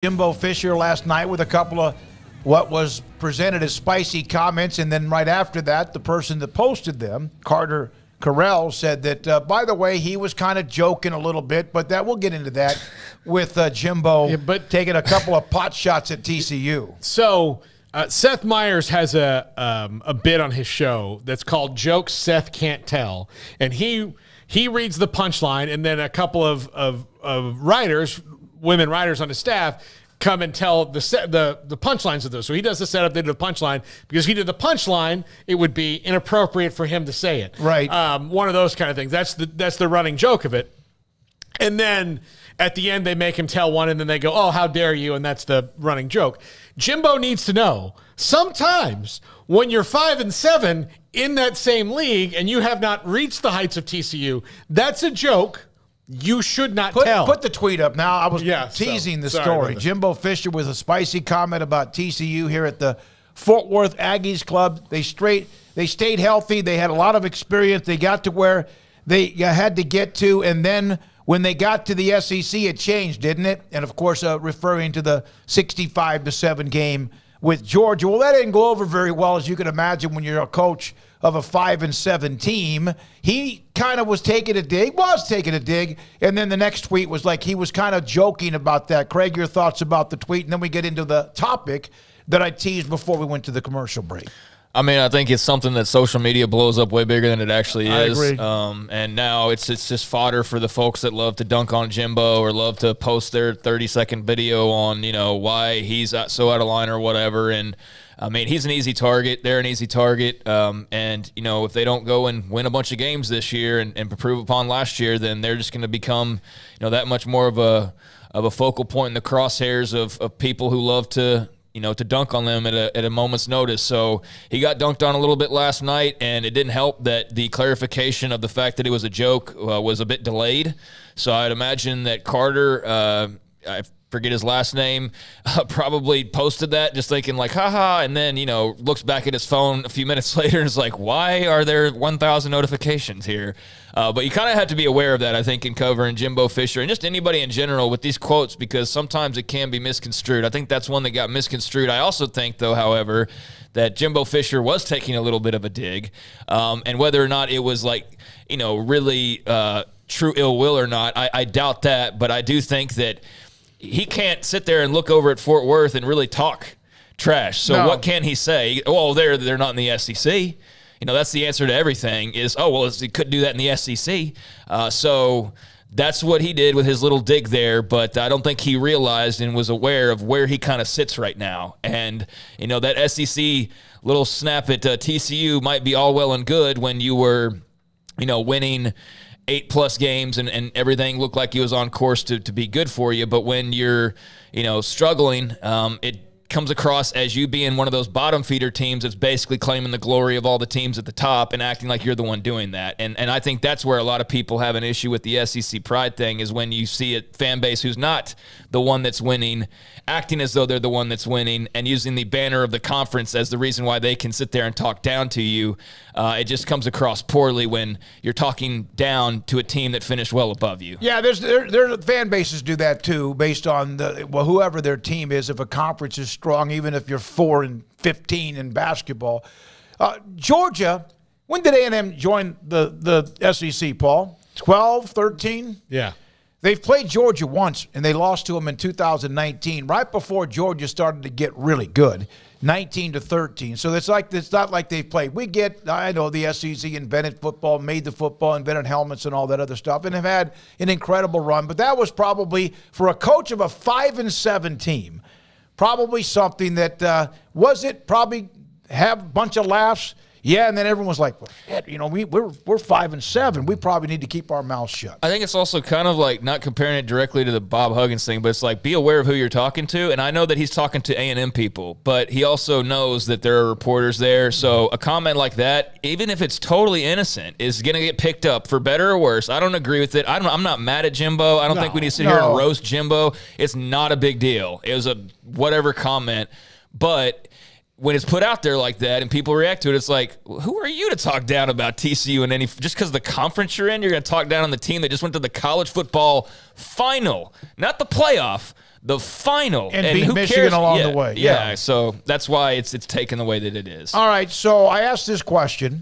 Jimbo Fisher last night with a couple of what was presented as spicy comments, and then right after that, the person that posted them, Carter Carell, said that, by the way, he was kind of joking a little bit, but that we'll get into that with Jimbo taking a couple of pot shots at TCU. So Seth Meyers has a bit on his show that's called Jokes Seth Can't Tell, and he reads the punchline, and then a couple of writers, women writers on his staff, come and tell the punchlines of those. So he does the setup, they do the punchline. Because if he did the punchline, it would be inappropriate for him to say it. Right. One of those kind of things. That's the running joke of it. And then at the end, they make him tell one, and then they go, oh, how dare you, and that's the running joke. Jimbo needs to know, sometimes when you're 5-7 in that same league and you have not reached the heights of TCU, that's a joke you should not tell. Put the tweet up now. I was teasing the story. Jimbo Fisher with a spicy comment about TCU here at the Fort Worth Aggies Club. They stayed healthy. They had a lot of experience. They got to where they had to get to, and then when they got to the SEC, it changed, didn't it? And, of course, referring to the 65-7 game with Georgia. Well, that didn't go over very well, as you can imagine, when you're a coach of a 5-7 team. He kind of was taking a dig, and then the next tweet was like he was kind of joking about that. Craig, your thoughts about the tweet, and then we get into the topic that I teased before we went to the commercial break. I mean, I think it's something that social media blows up way bigger than it actually is. I agree. And now it's just fodder for the folks that love to dunk on Jimbo or love to post their 30-second video on, why he's so out of line or whatever. And, I mean, he's an easy target. They're an easy target. And, if they don't go and win a bunch of games this year and improve upon last year, then they're just going to become, that much more of a focal point in the crosshairs of people who love to dunk on them at a moment's notice. So he got dunked on a little bit last night, and it didn't help that the clarification of the fact that it was a joke was a bit delayed. So I'd imagine that Carter, I forget his last name, probably posted that just thinking like, haha, and then, looks back at his phone a few minutes later and is like, why are there 1,000 notifications here? But you kind of have to be aware of that, I think, in covering Jimbo Fisher and just anybody in general with these quotes, because sometimes it can be misconstrued. I think that's one that got misconstrued. I also think, though, however, that Jimbo Fisher was taking a little bit of a dig, and whether or not it was like, really true ill will or not, I doubt that. But I do think that he can't sit there and look over at Fort Worth and really talk trash. So what can he say? Oh, they're not in the SEC. That's the answer to everything is, oh, well, he couldn't do that in the SEC. So that's what he did with his little dig there, but I don't think he realized and was aware of where he kind of sits right now. And, that SEC little snap at TCU might be all well and good when you were, winning 8+ games and everything looked like he was on course to be good for you. But when you're, struggling, it comes across as you being one of those bottom feeder teams that's basically claiming the glory of all the teams at the top and acting like you're the one doing that. And I think that's where a lot of people have an issue with the SEC pride thing, is when you see a fan base who's not the one that's winning, acting as though they're the one that's winning and using the banner of the conference as the reason why they can sit there and talk down to you. It just comes across poorly when you're talking down to a team that finished well above you. Yeah, their fan bases do that too, based on whoever their team is. If a conference is strong, even if you're 4-15 in basketball. Georgia, when did A&M join the SEC, Paul? 12, 13? Yeah. They've played Georgia once, and they lost to them in 2019, right before Georgia started to get really good, 19-13. So it's not like they've played. I know the SEC invented football, made the football, invented helmets and all that other stuff, and have had an incredible run. But that was probably, for a coach of a 5-7 team, probably something that probably have a bunch of laughs. Yeah, and then everyone was like, well, shit, we're 5-7. We probably need to keep our mouths shut. I think it's also kind of like, not comparing it directly to the Bob Huggins thing, but it's like, be aware of who you're talking to. And I know that he's talking to A&M people, but he also knows that there are reporters there. So a comment like that, even if it's totally innocent, is going to get picked up for better or worse. I don't agree with it. I'm not mad at Jimbo. I don't think we need to sit here and roast Jimbo. It's not a big deal. It was a whatever comment. But when it's put out there like that and people react to it, it's like, who are you to talk down about TCU and any just because the conference you're in, you're going to talk down on the team that just went to the college football final, not the playoff, the final, and beat Michigan along the way. Yeah, so that's why it's taken the way that it is. All right, so I asked this question.